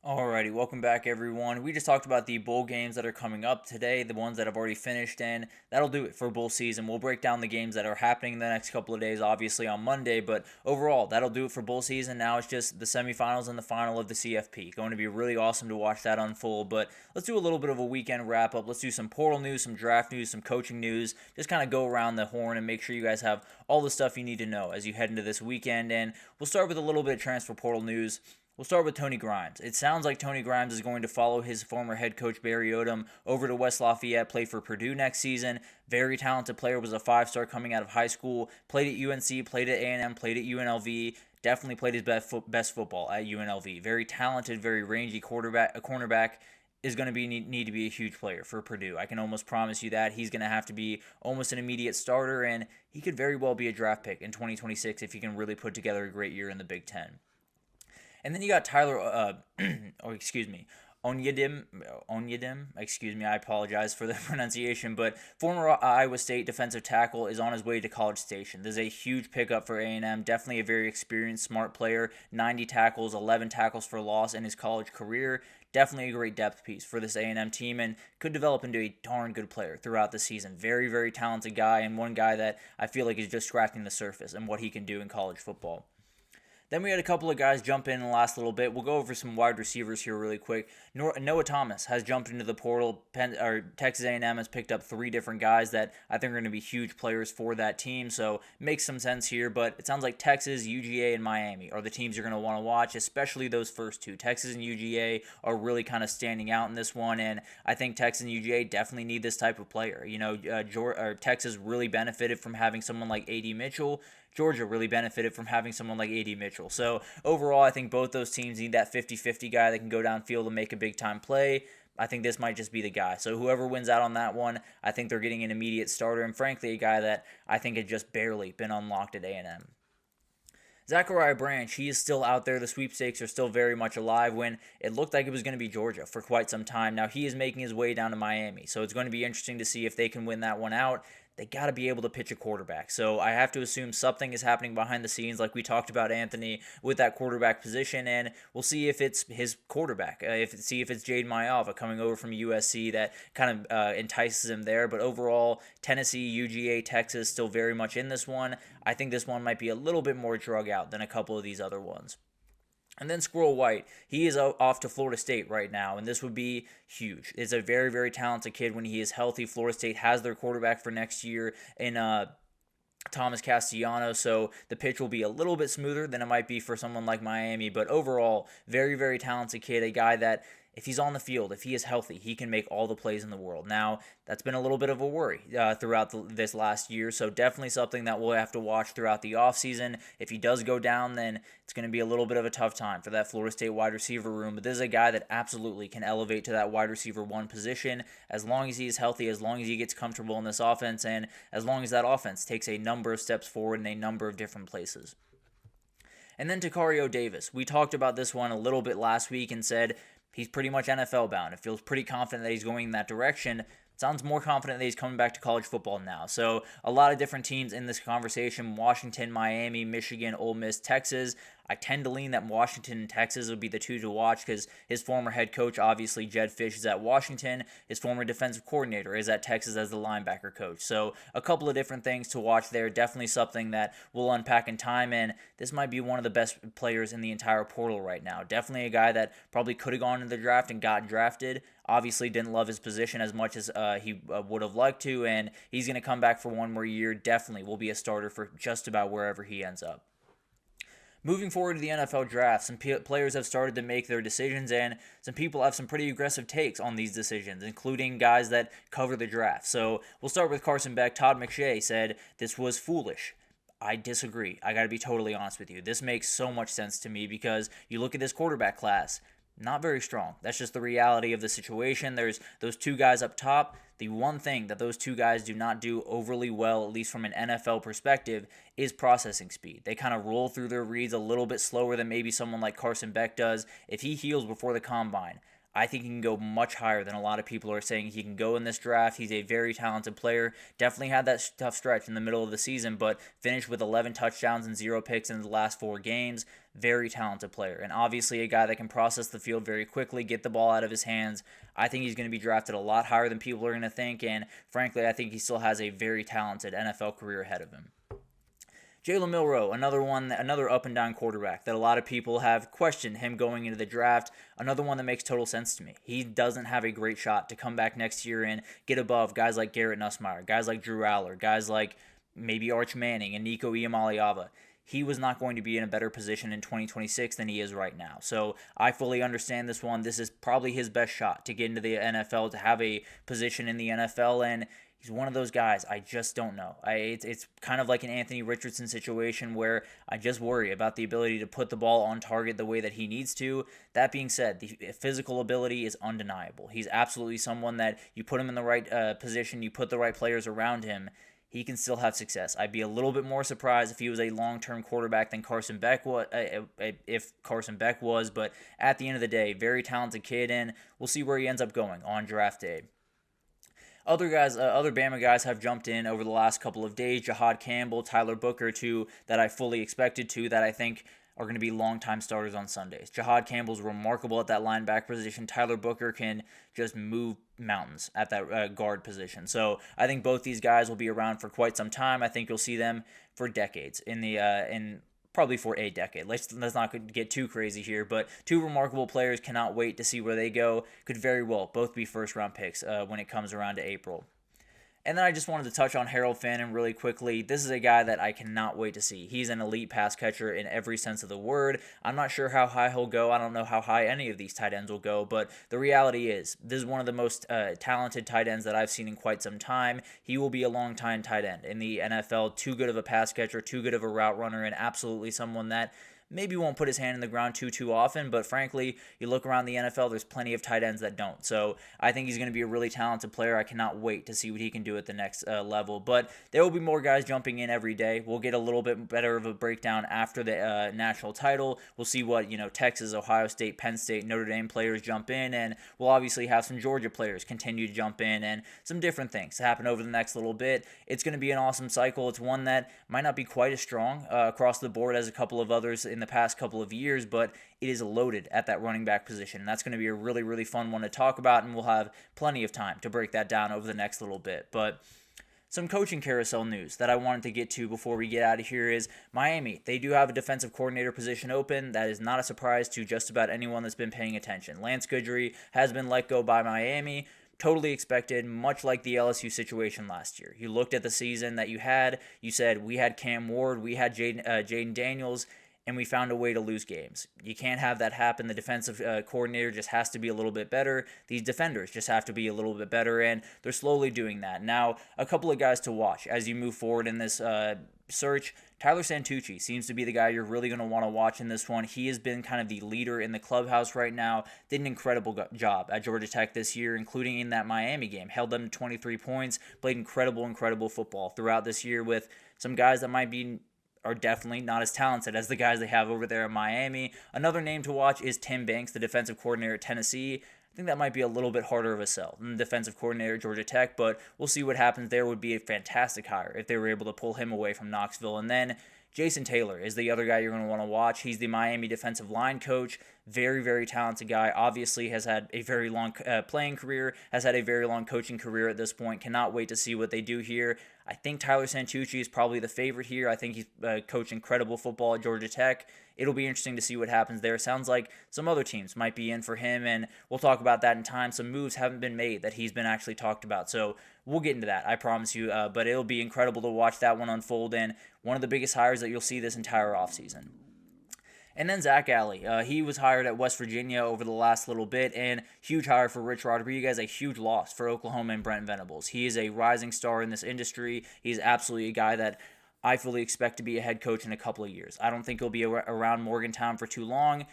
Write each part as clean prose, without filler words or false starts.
Alrighty, welcome back everyone. We just talked about the bowl games that are coming up today, the ones that have already finished, and that'll do it for bowl season. We'll break down the games that are happening in the next couple of days, obviously on Monday, but overall, that'll do it for bowl season. Now it's just the semifinals and the final of the CFP. Going to be really awesome to watch that unfold, but let's do a little bit of a weekend wrap up. Let's do some portal news, some draft news, some coaching news, just kind of go around the horn and make sure you guys have all the stuff you need to know as you head into this weekend. And we'll start with a little bit of transfer portal news. We'll start with Tony Grimes. It sounds like Tony Grimes is going to follow his former head coach Barry Odom over to West Lafayette, play for Purdue next season. Very talented player, was a 5-star coming out of high school, played at UNC, played at A&M, played at UNLV. Definitely played his best football at UNLV. Very talented, very rangy cornerback is going to need to be a huge player for Purdue. I can almost promise you that. He's going to have to be almost an immediate starter, and he could very well be a draft pick in 2026 if he can really put together a great year in the Big Ten. And then you got Tyler, Onyedim, I apologize for the pronunciation, but former Iowa State defensive tackle is on his way to College Station. This is a huge pickup for A&M, definitely a very experienced, smart player, 90 tackles, 11 tackles for loss in his college career. Definitely a great depth piece for this A&M team and could develop into a darn good player throughout the season. Very, very talented guy and one guy that I feel like is just scratching the surface and what he can do in college football. Then we had a couple of guys jump in the last little bit. We'll go over some wide receivers here really quick. Noah Thomas has jumped into the portal. Texas A&M has picked up 3 different guys that I think are going to be huge players for that team, so makes some sense here. But it sounds like Texas, UGA, and Miami are the teams you're going to want to watch, especially those first 2. Texas and UGA are really kind of standing out in this one, and I think Texas and UGA definitely need this type of player. Texas really benefited from having someone like A.D. Mitchell. Georgia really benefited from having someone like A.D. Mitchell. So overall, I think both those teams need that 50-50 guy that can go downfield and make a big-time play. I think this might just be the guy. So whoever wins out on that one, I think they're getting an immediate starter, and frankly, a guy that I think had just barely been unlocked at A&M. Zachariah Branch, he is still out there. The sweepstakes are still very much alive when it looked like it was going to be Georgia for quite some time. Now he is making his way down to Miami, so it's going to be interesting to see if they can win that one out. They got to be able to pitch a quarterback. So I have to assume something is happening behind the scenes, like we talked about Anthony with that quarterback position, and we'll see if it's his quarterback. See if it's Jade Mayava coming over from USC that kind of entices him there. But overall, Tennessee, UGA, Texas still very much in this one. I think this one might be a little bit more drug out than a couple of these other ones. And then Squirrel White, he is off to Florida State right now, and this would be huge. It's a very, very talented kid when he is healthy. Florida State has their quarterback for next year in Thomas Castellanos, so the pitch will be a little bit smoother than it might be for someone like Miami, but overall, very, very talented kid, a guy that if he's on the field, if he is healthy, he can make all the plays in the world. Now, that's been a little bit of a worry throughout this last year, so definitely something that we'll have to watch throughout the offseason. If he does go down, then it's going to be a little bit of a tough time for that Florida State wide receiver room, but this is a guy that absolutely can elevate to that wide receiver 1 position as long as he is healthy, as long as he gets comfortable in this offense, and as long as that offense takes a number of steps forward in a number of different places. And then Takario Davis. We talked about this one a little bit last week and said he's pretty much NFL bound. It feels pretty confident that he's going in that direction. Sounds more confident that he's coming back to college football now. So a lot of different teams in this conversation: Washington, Miami, Michigan, Ole Miss, Texas. I tend to lean that Washington and Texas would be the 2 to watch because his former head coach, obviously Jed Fish, is at Washington. His former defensive coordinator is at Texas as the linebacker coach. So a couple of different things to watch there. Definitely something that we'll unpack in time, and this might be one of the best players in the entire portal right now. Definitely a guy that probably could have gone in the draft and got drafted. Obviously didn't love his position as much as he would have liked to, and he's going to come back for one more year. Definitely will be a starter for just about wherever he ends up. Moving forward to the NFL draft, some players have started to make their decisions, and some people have some pretty aggressive takes on these decisions, including guys that cover the draft. So we'll start with Carson Beck. Todd McShay said this was foolish. I disagree. I got to be totally honest with you. This makes so much sense to me because you look at this quarterback class. Not very strong. That's just the reality of the situation. There's those 2 guys up top. The one thing that those 2 guys do not do overly well, at least from an NFL perspective, is processing speed. They kind of roll through their reads a little bit slower than maybe someone like Carson Beck does. If he heals before the combine, I think he can go much higher than a lot of people are saying he can go in this draft. He's a very talented player. Definitely had that tough stretch in the middle of the season, but finished with 11 touchdowns and 0 picks in the last 4 games. Very talented player, and obviously a guy that can process the field very quickly, get the ball out of his hands. I think he's going to be drafted a lot higher than people are going to think, and frankly, I think he still has a very talented NFL career ahead of him. Jalen Milroe, another up and down quarterback that a lot of people have questioned him going into the draft. Another one that makes total sense to me. He doesn't have a great shot to come back next year and get above guys like Garrett Nussmeier, guys like Drew Aller, guys like maybe Arch Manning and Nico Iamaleava. He was not going to be in a better position in 2026 than he is right now. So I fully understand this one. This is probably his best shot to get into the NFL, to have a position in the NFL, and he's one of those guys, I just don't know. It's kind of like an Anthony Richardson situation where I just worry about the ability to put the ball on target the way that he needs to. That being said, the physical ability is undeniable. He's absolutely someone that you put him in the right position, you put the right players around him, he can still have success. I'd be a little bit more surprised if he was a long-term quarterback than Carson Beck was, if Carson Beck was, but at the end of the day, very talented kid, and we'll see where he ends up going on draft day. Other Bama guys have jumped in over the last couple of days. Jahad Campbell, Tyler Booker, two that I fully expected to, that I think are going to be long-time starters on Sundays. Jahad Campbell's remarkable at that linebacker position. Tyler Booker can just move mountains at that guard position. So I think both these guys will be around for quite some time. I think you'll see them for decades probably for a decade. Let's not get too crazy here, but two remarkable players. Cannot wait to see where they go. Could very well both be first-round picks when it comes around to April. And then I just wanted to touch on Harold Fannin really quickly. This is a guy that I cannot wait to see. He's an elite pass catcher in every sense of the word. I'm not sure how high he'll go. I don't know how high any of these tight ends will go, but the reality is this is one of the most talented tight ends that I've seen in quite some time. He will be a long-time tight end in the NFL. Too good of a pass catcher, too good of a route runner, and absolutely someone that maybe won't put his hand in the ground too often, but frankly, you look around the NFL, there's plenty of tight ends that don't. So I think he's going to be a really talented player. I cannot wait to see what he can do at the next level. But there will be more guys jumping in every day. We'll get a little bit better of a breakdown after the national title. We'll see what Texas, Ohio State, Penn State, Notre Dame players jump in, and we'll obviously have some Georgia players continue to jump in, and some different things happen over the next little bit. It's going to be an awesome cycle. It's one that might not be quite as strong across the board as a couple of others in the past couple of years, but it is loaded at that running back position. That's going to be a really, really fun one to talk about, and we'll have plenty of time to break that down over the next little bit. But some coaching carousel news that I wanted to get to before we get out of here is Miami. They do have a defensive coordinator position open. That is not a surprise to just about anyone that's been paying attention. Lance Guidry has been let go by Miami. Totally expected, much like the LSU situation last year. You looked at the season that you had. You said, we had Cam Ward, we had Jaden Daniels, and we found a way to lose games. You can't have that happen. The defensive coordinator just has to be a little bit better. These defenders just have to be a little bit better, and they're slowly doing that. Now, a couple of guys to watch as you move forward in this search. Tyler Santucci seems to be the guy you're really going to want to watch in this one. He has been kind of the leader in the clubhouse right now. Did an incredible job at Georgia Tech this year, including in that Miami game. Held them to 23 points. Played incredible football throughout this year with some guys that are definitely not as talented as the guys they have over there in Miami. Another name to watch is Tim Banks, the defensive coordinator at Tennessee. I think that might be a little bit harder of a sell than the defensive coordinator at Georgia Tech, but we'll see what happens there. Would be a fantastic hire if they were able to pull him away from Knoxville. And then Jason Taylor is the other guy you're going to want to watch. He's the Miami defensive line coach. Very talented guy. Obviously has had a very long playing career, has had a very long coaching career at this point. Cannot wait to see what they do here. I think Tyler Santucci is probably the favorite here. I think he's coached incredible football at Georgia Tech. It'll be interesting to see what happens there. Sounds like some other teams might be in for him, and we'll talk about that in time. Some moves haven't been made that he's been actually talked about, so we'll get into that, I promise you. But it'll be incredible to watch that one unfold, and one of the biggest hires that you'll see this entire offseason. And then Zach Alley. He was hired at West Virginia over the last little bit, and huge hire for Rich Rodriguez, a huge loss for Oklahoma and Brent Venables. He is a rising star in this industry. He's absolutely a guy that I fully expect to be a head coach in a couple of years. I don't think he'll be around Morgantown for too long.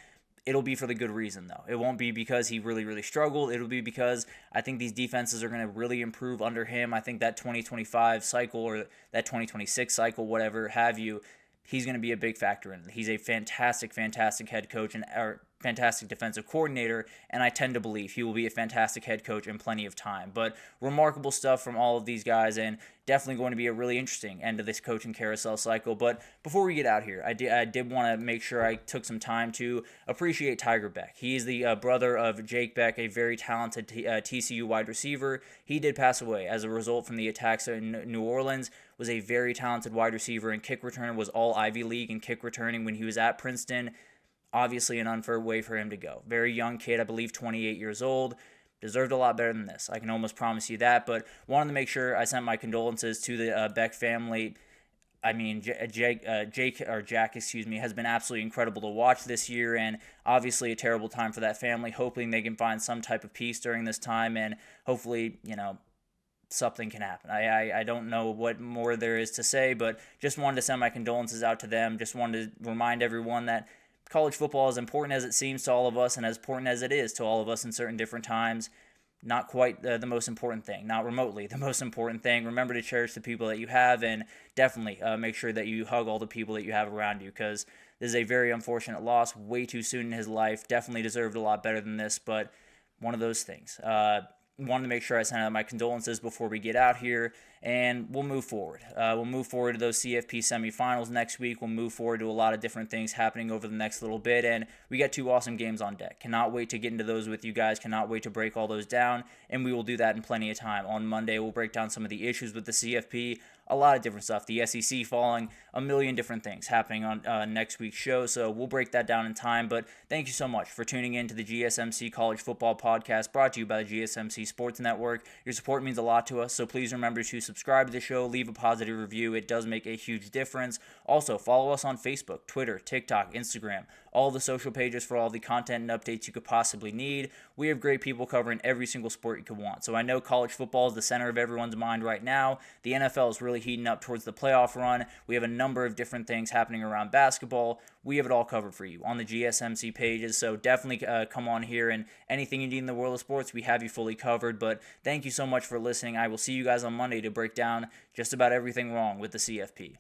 It'll be for the good reason, though. It won't be because he really struggled. It'll be because I think these defenses are going to really improve under him. I think that 2025 cycle or that 2026 cycle, whatever have you, he's going to be a big factor in it. He's a fantastic head coach and fantastic defensive coordinator, and I tend to believe he will be a fantastic head coach in plenty of time. But remarkable stuff from all of these guys, and definitely going to be a really interesting end of this coaching carousel cycle. But before we get out here, I did want to make sure I took some time to appreciate Tiger Beck. He is the brother of Jake Beck, a very talented TCU wide receiver. He did pass away as a result from the attacks in New Orleans. Was a very talented wide receiver and kick returner, was all Ivy League in kick returning when he was at Princeton. Obviously an unfair way for him to go. Very young kid, I believe 28 years old. Deserved a lot better than this. I can almost promise you that, but wanted to make sure I sent my condolences to the Beck family. I mean, Jack, has been absolutely incredible to watch this year, and obviously a terrible time for that family. Hoping they can find some type of peace during this time, and hopefully, something can happen. I don't know what more there is to say, but just wanted to send my condolences out to them. Just wanted to remind everyone that college football, as important as it seems to all of us and as important as it is to all of us in certain different times, not quite the most important thing, not remotely the most important thing. Remember to cherish the people that you have, and definitely make sure that you hug all the people that you have around you, because this is a very unfortunate loss way too soon in his life. Definitely deserved a lot better than this, but one of those things. Wanted to make sure I sent out my condolences before we get out here, and we'll move forward. We'll move forward to those CFP semifinals next week. We'll move forward to a lot of different things happening over the next little bit, and we got 2 awesome games on deck. Cannot wait to get into those with you guys. Cannot wait to break all those down, and we will do that in plenty of time. On Monday, we'll break down some of the issues with the CFP, a lot of different stuff. The SEC falling, a million different things happening on next week's show, so we'll break that down in time. But thank you so much for tuning in to the GSMC College Football Podcast, brought to you by the GSMC Sports Network. Your support means a lot to us, so please remember to subscribe to the show, leave a positive review. It does make a huge difference. Also, follow us on Facebook, Twitter, TikTok, Instagram, all the social pages for all the content and updates you could possibly need. We have great people covering every single sport you could want. So I know college football is the center of everyone's mind right now. The NFL is really heating up towards the playoff run. We have a number of different things happening around basketball. We have it all covered for you on the GSMC pages, so definitely come on here, and anything you need in the world of sports, we have you fully covered. But thank you so much for listening. I will see you guys on Monday to break down just about everything wrong with the CFP.